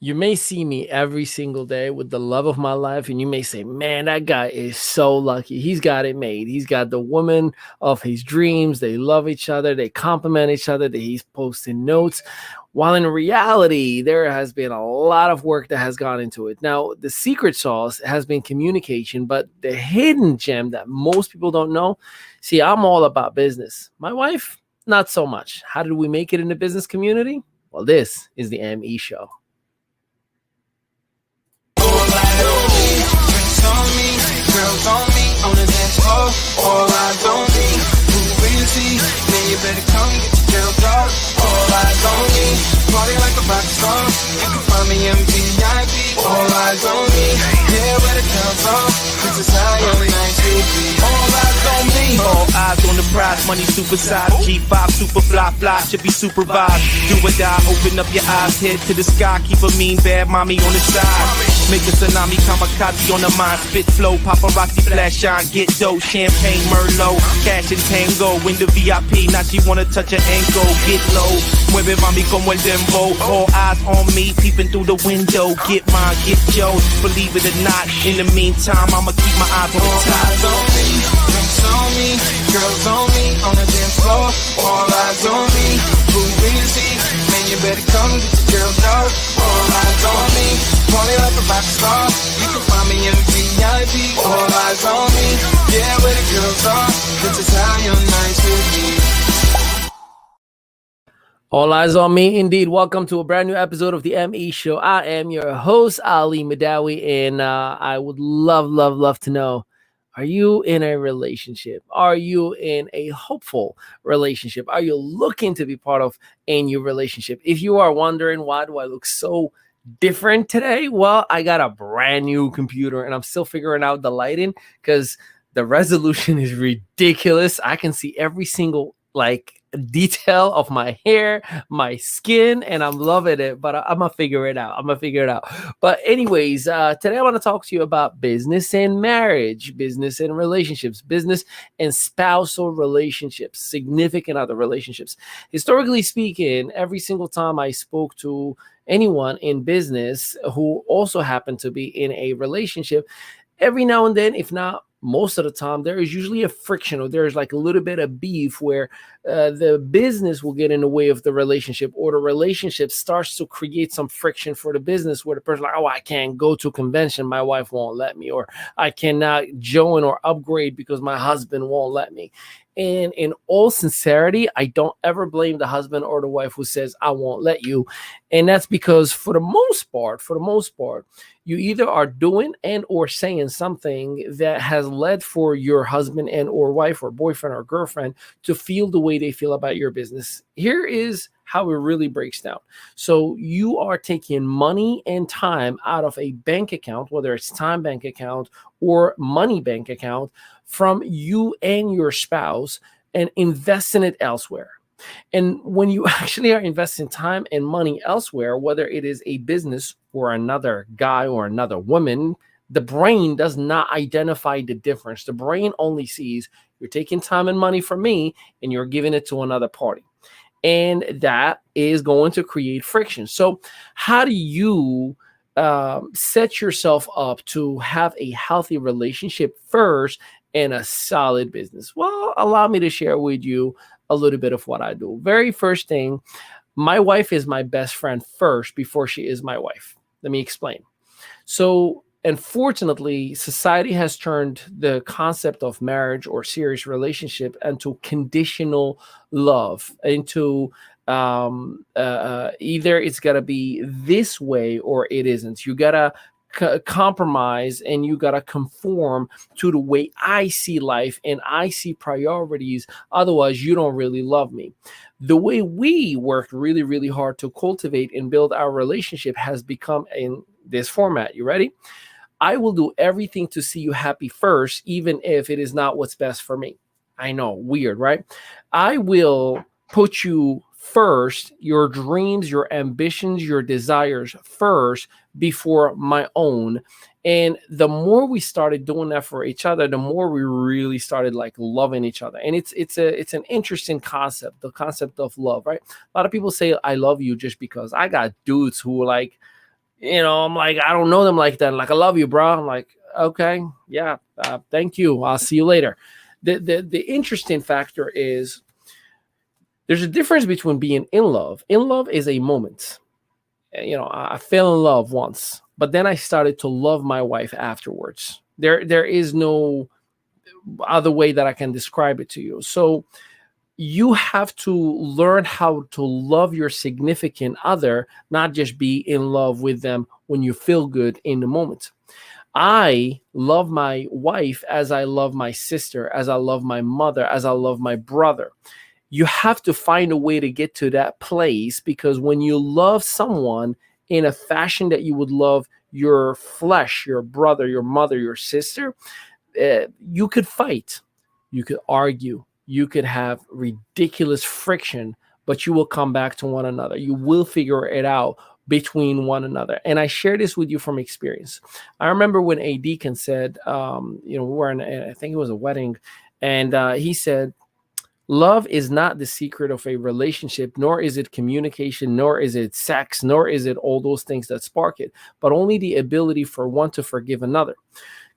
You may see me every single day with the love of my life, and you may say, man, that guy is so lucky. He's got it made. He's got the woman of his dreams. They love each other, they compliment each other, that he's posting notes. While in reality, there has been a lot of work that has gone into it. Now, the secret sauce has been communication, but the hidden gem that most people don't know, see, I'm all about business. My wife, not so much. How did we make it in the business community? Well, this is the ME Show. Girls on me, on the dance floor, all eyes on me. Who will you see? Then you better come get your girls off. All eyes on me, party like a rock star. You can find me in VIP. All eyes on me, yeah, where the girls are. This is how your night should be. All eyes on me, all eyes on the prize. Money supersized, G5 super fly, should be supervised. Do or die, open up your eyes, head to the sky. Keep a mean bad mommy on the side. Make a tsunami, kamikaze on the mind. Spit flow, paparazzi, flash shine. Get dough, champagne, Merlot. Cash and tango, in the VIP. Now she wanna touch her ankle. Get low, mueve mami como el dembow. All eyes on me, peeping through the window. Get mine, get yours, believe it or not. In the meantime, I'ma keep my eyes on the all top. eyes on me, drinks on me, girls on me, on the dance floor. All eyes on me, who will you see? Man, you better come get your girls off. All eyes on me, party like a rock star. You can find me in VIP. All eyes on me, yeah, where the girls are. This is how your night should be. All eyes on me, indeed. Welcome to a brand new episode of the ME Show. I am your host, Ali Madawi, and I would love to know, are you in a relationship? Are you in a hopeful relationship? Are you looking to be part of a new relationship? If you are wondering, why do I look so different today? Well, I got a brand new computer and I'm still figuring out the lighting because the resolution is ridiculous. I can see every single detail of my hair, my skin, and I'm loving it, but I'm gonna figure it out. But anyways, today I want to talk to you about business and marriage, business and relationships, business and spousal relationships, significant other relationships. Historically speaking, every single time I spoke to anyone in business who also happened to be in a relationship, every now and then, if not most of the time, there is usually a friction, or there's like a little bit of beef where the business will get in the way of the relationship, or the relationship starts to create some friction for the business where the person like, oh, I can't go to convention, my wife won't let me, or I cannot join or upgrade because my husband won't let me. And in all sincerity, I don't ever blame the husband or the wife who says, I won't let you. And that's because for the most part, you either are doing and or saying something that has led for your husband and or wife or boyfriend or girlfriend to feel the way they feel about your business. Here is how it really breaks down. So you are taking money and time out of a bank account, whether it's time bank account or money bank account, from you and your spouse, and investing it elsewhere. And when you actually are investing time and money elsewhere, whether it is a business or another guy or another woman, the brain does not identify the difference. The brain only sees you're taking time and money from me and you're giving it to another party. And that is going to create friction. So how do you set yourself up to have a healthy relationship first and a solid business? Well, allow me to share with you a little bit of what I do. Very first thing, my wife is my best friend first before she is my wife. Let me explain. So, unfortunately, society has turned the concept of marriage or serious relationship into conditional love, into either it's got to be this way or it isn't. You got to compromise and you got to conform to the way I see life and I see priorities. Otherwise, you don't really love me. The way we worked really, really hard to cultivate and build our relationship has become in this format. You ready? I will do everything to see you happy first, even if it is not what's best for me. I know, weird, right? I will put you first, your dreams, your ambitions, your desires first before my own. And the more we started doing that for each other, the more we really started like loving each other. And it's an interesting concept, the concept of love, right? A lot of people say I love you just because. I got dudes who like, I'm like, I don't know them like that. Like, I love you, bro. I'm like, okay, yeah, thank you. I'll see you later. The interesting factor is there's a difference between being in love. In love is a moment. I fell in love once, but then I started to love my wife afterwards. There is no other way that I can describe it to you. So you have to learn how to love your significant other, not just be in love with them when you feel good in the moment. I love my wife as I love my sister, as I love my mother, as I love my brother. You have to find a way to get to that place, because when you love someone in a fashion that you would love your flesh, your brother, your mother, your sister, you could fight, you could argue, you could have ridiculous friction, but you will come back to one another. You will figure it out between one another. And I share this with you from experience. I remember when A Deacon said, we were in, I think it was a wedding, and he said, love is not the secret of a relationship, nor is it communication, nor is it sex, nor is it all those things that spark it, but only the ability for one to forgive another.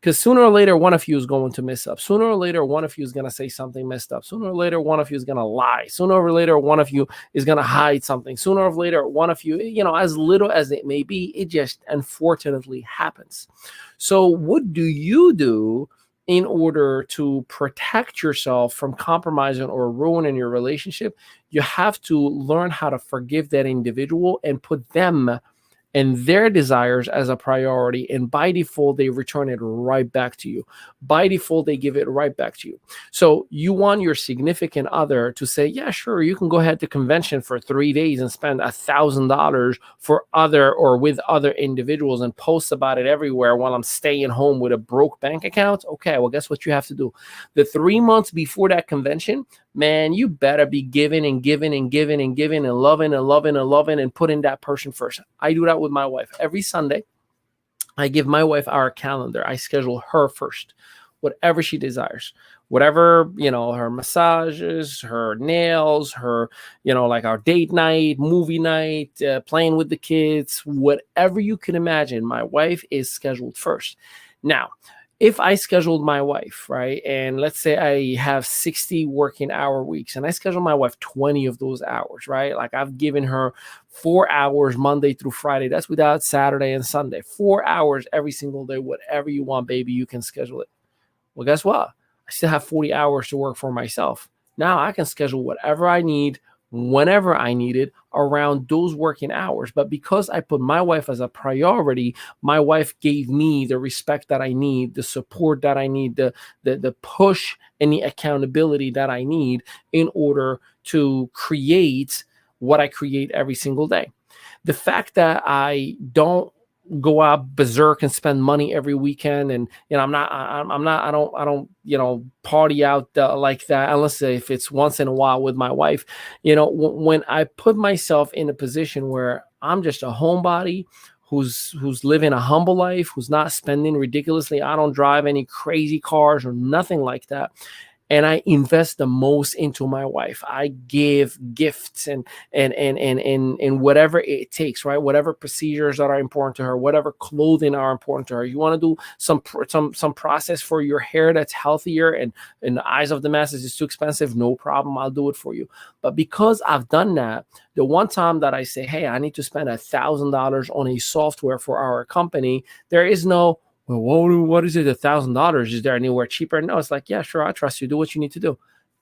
Because sooner or later, one of you is going to mess up. Sooner or later, one of you is going to say something messed up. Sooner or later, one of you is going to lie. Sooner or later, one of you is going to hide something. Sooner or later, one of you, as little as it may be, it just unfortunately happens. So what do you do in order to protect yourself from compromising or ruining your relationship? You have to learn how to forgive that individual and put them and their desires as a priority, and by default they return it right back to you. By default they give it right back to you. So you want your significant other to say, yeah, sure, you can go ahead to convention for 3 days and spend $1,000 for other or with other individuals and post about it everywhere while I'm staying home with a broke bank account. Okay, well, guess what you have to do? The 3 months before that convention, man, you better be giving and giving and giving and giving and loving and loving and loving and putting that person first. I do that with my wife. Every Sunday, I give my wife our calendar. I schedule her first, whatever she desires, whatever, her massages, her nails, her, like our date night, movie night, playing with the kids, whatever you can imagine, my wife is scheduled first. Now, if I scheduled my wife, right, and let's say I have 60 working hour weeks and I schedule my wife 20 of those hours, right? Like I've given her 4 hours Monday through Friday. That's without Saturday and Sunday. 4 hours every single day. Whatever you want, baby, you can schedule it. Well, guess what? I still have 40 hours to work for myself. Now I can schedule whatever I need, whenever I need it, around those working hours. But because I put my wife as a priority, my wife gave me the respect that I need, the support that I need, the push and the accountability that I need in order to create what I create every single day. The fact that I don't go out berserk and spend money every weekend, and I don't party out like that, unless if it's once in a while with my wife. When I put myself in a position where I'm just a homebody who's living a humble life, who's not spending ridiculously, I don't drive any crazy cars or nothing like that, and I invest the most into my wife. I give gifts and whatever it takes, right? Whatever procedures that are important to her, whatever clothing are important to her. You want to do some process for your hair that's healthier and in the eyes of the masses is too expensive, no problem, I'll do it for you. But because I've done that, the one time that I say, hey, I need to spend $1,000 on a software for our company, there is no, well, what is it? $1,000? Is there anywhere cheaper? No, it's like, yeah, sure, I trust you. Do what you need to do.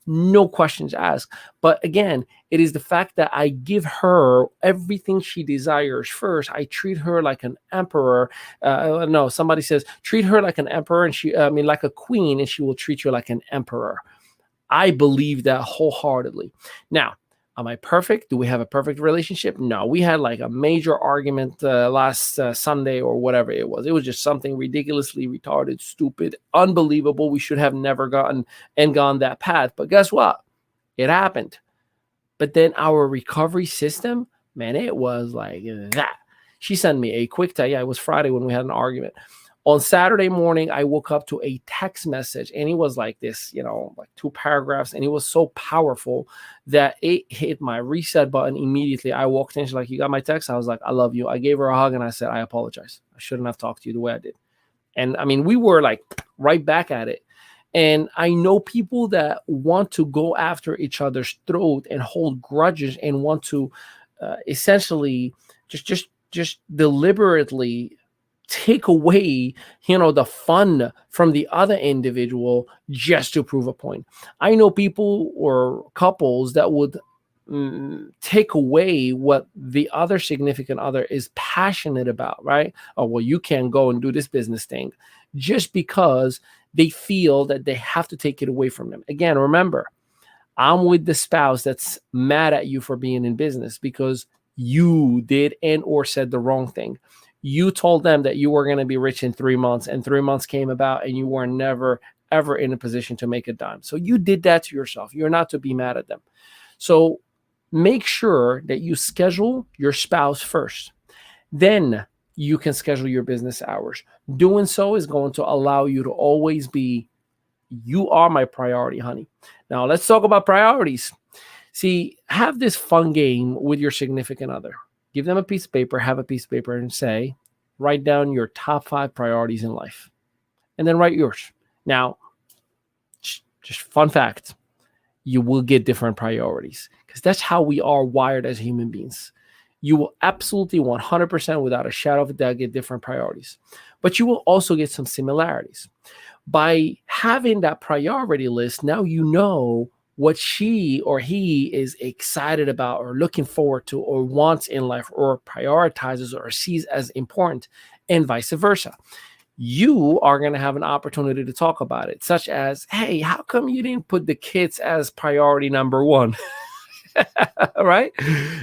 No questions asked. But again, it is the fact that I give her everything she desires first. I treat her like an emperor. No, somebody says, treat her like an emperor and like a queen, and she will treat you like an emperor. I believe that wholeheartedly. Now, am I perfect? Do we have a perfect relationship? No, we had like a major argument last Sunday or whatever it was. It was just something ridiculously retarded, stupid, unbelievable. We should have never gone that path. But guess what? It happened. But then our recovery system, man, it was like that. She sent me a quick text. Yeah, it was Friday when we had an argument. On Saturday morning, I woke up to a text message, and it was like this, like 2 paragraphs, and it was so powerful that it hit my reset button immediately. I walked in, she's like, "You got my text?" I was like, "I love you." I gave her a hug and I said, "I apologize. I shouldn't have talked to you the way I did." And I mean, we were like right back at it. And I know people that want to go after each other's throat and hold grudges and want to essentially just deliberately take away, the fun from the other individual just to prove a point. I know people or couples that would take away what the other significant other is passionate about, right? Oh, well, you can't go and do this business thing just because they feel that they have to take it away from them. Again, remember, I'm with the spouse that's mad at you for being in business because you did and or said the wrong thing. You told them that you were going to be rich in 3 months, and 3 months came about and you were never, ever in a position to make a dime. So you did that to yourself. You're not to be mad at them. So make sure that you schedule your spouse first. Then you can schedule your business hours. Doing so is going to allow you to always be, you are my priority, honey. Now let's talk about priorities. See, have this fun game with your significant other. Give them a piece of paper, have a piece of paper, and say, write down your top 5 priorities in life. And then write yours. Now, just fun fact, you will get different priorities because that's how we are wired as human beings. You will absolutely 100% without a shadow of a doubt get different priorities. But you will also get some similarities. By having that priority list, now you know what she or he is excited about or looking forward to or wants in life or prioritizes or sees as important, and vice versa. You are going to have an opportunity to talk about it, such as, "Hey, how come you didn't put the kids as priority number one?" Right?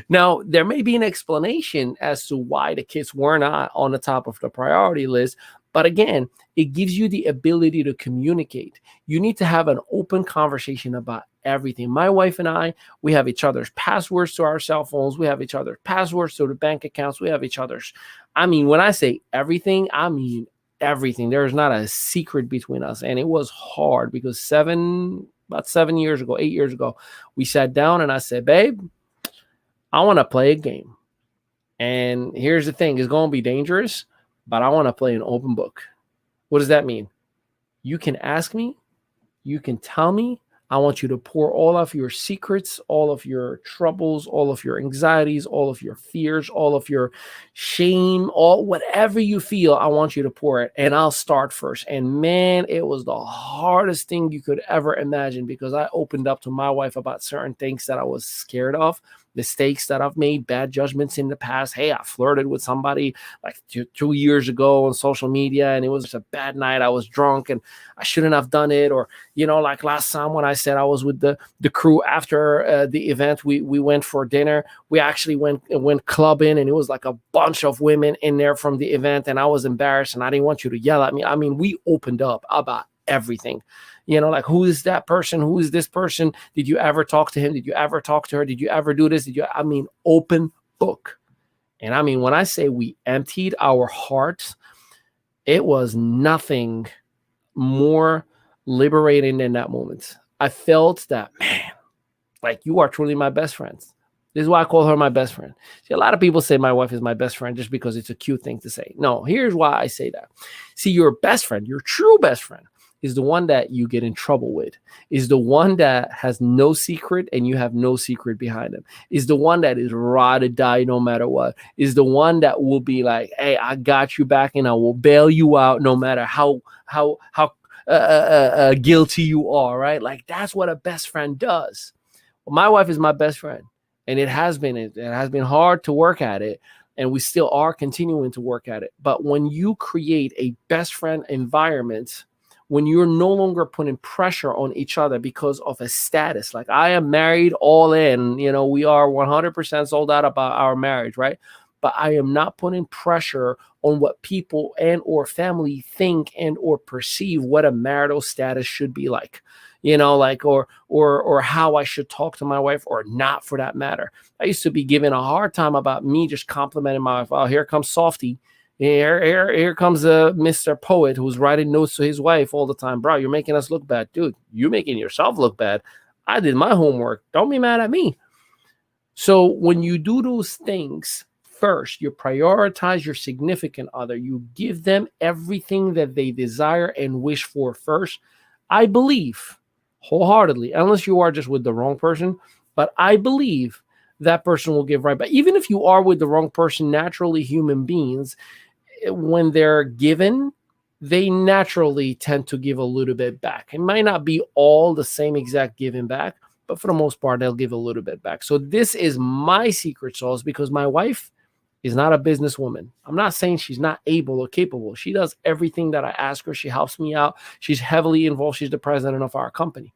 Now, there may be an explanation as to why the kids were not on the top of the priority list. But again, it gives you the ability to communicate. You need to have an open conversation about everything. My wife and I, we have each other's passwords to our cell phones. We have each other's passwords to the bank accounts. We have each other's. I mean, when I say everything, I mean everything. There is not a secret between us. And it was hard because about 7 years ago, 8 years ago, we sat down and I said, "Babe, I want to play a game. And here's the thing, it's going to be dangerous, but I want to play an open book." What does that mean? You can ask me, you can tell me. I want you to pour all of your secrets, all of your troubles, all of your anxieties, all of your fears, all of your shame, all whatever you feel, I want you to pour it. And I'll start first. And man, it was the hardest thing you could ever imagine because I opened up to my wife about certain things that I was scared of, mistakes that I've made, bad judgments in the past. Hey, I flirted with somebody like 2 years ago on social media, and it was a bad night. I was drunk and I shouldn't have done it. Or, like last time when I said I was with the crew after the event, we went for dinner. We actually went clubbing, and it was like a bunch of women in there from the event, and I was embarrassed, and I didn't want you to yell at me. I mean, we opened up about everything. Like, who is that person? Who is this person? Did you ever talk to him? Did you ever talk to her? Did you ever do this? Open book. And I mean, when I say we emptied our hearts, it was nothing more liberating than that moment. I felt that, man, like, you are truly my best friend. This is why I call her my best friend. See, a lot of people say my wife is my best friend just because it's a cute thing to say. No, here's why I say that. See, your best friend, your true best friend, is the one that you get in trouble with, is the one that has no secret and you have no secret behind them, is the one that is ride or die no matter what, is the one that will be like, "Hey, I got you back and I will bail you out no matter how guilty you are," right? Like, that's what a best friend does. Well, my wife is my best friend, and it has been hard to work at it, and we still are continuing to work at it. But when you create a best friend environment, when you're no longer putting pressure on each other because of a status, like, I am married all in, we are 100% sold out about our marriage, right? But I am not putting pressure on what people and or family think and or perceive what a marital status should be like, or how I should talk to my wife or not, for that matter. I used to be given a hard time about me just complimenting my wife. "Oh, here comes Softy. Here comes Mr. Poet who's writing notes to his wife all the time. Bro, you're making us look bad. Dude, you're making yourself look bad. I did my homework. Don't be mad at me. So when you do those things, first, you prioritize your significant other. You give them everything that they desire and wish for first. I believe wholeheartedly, unless you are just with the wrong person, but I believe that person will give right back. Even if you are with the wrong person, naturally human beings, when they're given, they naturally tend to give a little bit back. It might not be all the same exact giving back, but for the most part, they'll give a little bit back. So this is my secret sauce because my wife is not a businesswoman. I'm not saying she's not able or capable. She does everything that I ask her. She helps me out. She's heavily involved. She's the president of our company.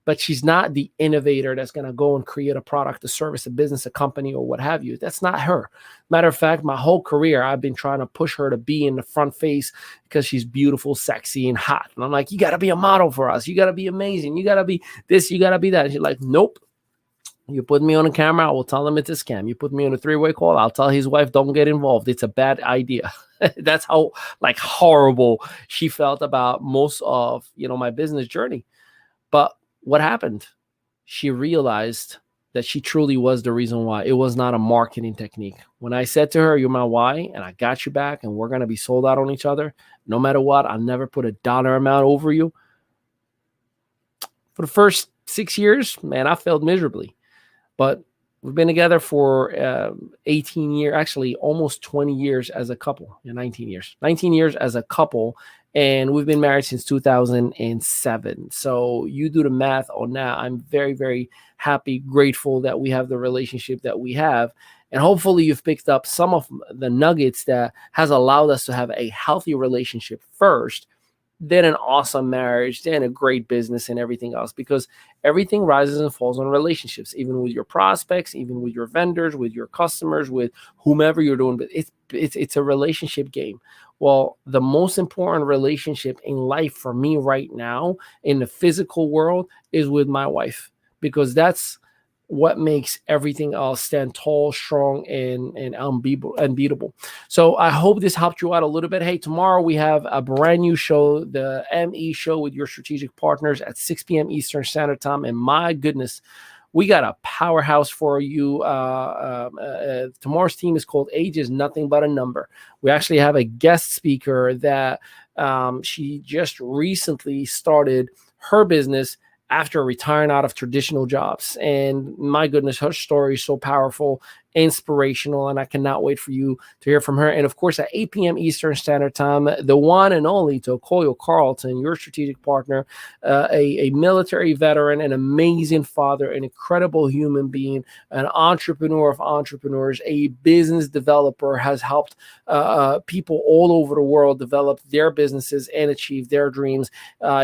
But she's not the innovator that's going to go and create a product, a service, a business, a company, or what have you. That's not her. Matter of fact, my whole career, I've been trying to push her to be in the front face because she's beautiful, sexy, and hot. And I'm like, you got to be a model for us. You got to be amazing. You got to be this. You got to be that. And she's like, nope. You put me on a camera, I will tell him it's a scam. You put me on a three-way call, I'll tell his wife, don't get involved. It's a bad idea. That's how like horrible she felt about most of, my business journey. But what happened? She realized that she truly was the reason why. It was not a marketing technique. When I said to her, you're my why, and I got you back, and we're going to be sold out on each other, no matter what, I'll never put a dollar amount over you. For the first 6 years, man, I failed miserably. But we've been together for 18 years, actually almost 20 years as a couple. 19 years as a couple. And we've been married since 2007. So you do the math on that. I'm very, very happy, grateful that we have the relationship that we have. And hopefully you've picked up some of the nuggets that has allowed us to have a healthy relationship first, then an awesome marriage, then a great business and everything else, because everything rises and falls on relationships, even with your prospects, even with your vendors, with your customers, with whomever you're doing. But it's a relationship game. Well, the most important relationship in life for me right now in the physical world is with my wife, because that's what makes everything else stand tall, strong, and unbeatable. So I hope this helped you out a little bit. Hey, tomorrow we have a brand new show, the ME show with your strategic partners at 6 p.m. Eastern Standard Time. And my goodness, we got a powerhouse for you. Tomorrow's team is called Age is Nothing But a Number. We actually have a guest speaker that she just recently started her business after retiring out of traditional jobs. And my goodness, her story is so powerful, inspirational, and I cannot wait for you to hear from her. And of course, at 8 p.m. Eastern Standard Time, the one and only Tokoyo Carlton, your strategic partner, a military veteran, an amazing father, an incredible human being, an entrepreneur of entrepreneurs, a business developer, has helped people all over the world develop their businesses and achieve their dreams.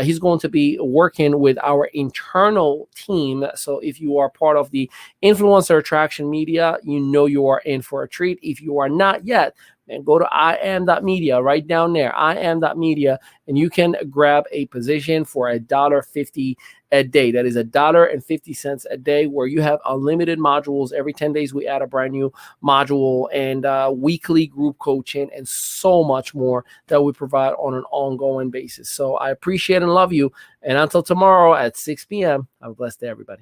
He's going to be working with our internal team. So if you are part of the influencer attraction media, you know you are in for a treat. If you are not yet, then go to iam.media right down there, iam.media, and you can grab a position for $1.50 a day. That is $1.50 a day, where you have unlimited modules. Every 10 days, we add a brand new module, and weekly group coaching, and so much more that we provide on an ongoing basis. So I appreciate and love you. And until tomorrow at 6 p.m., have a blessed day, everybody.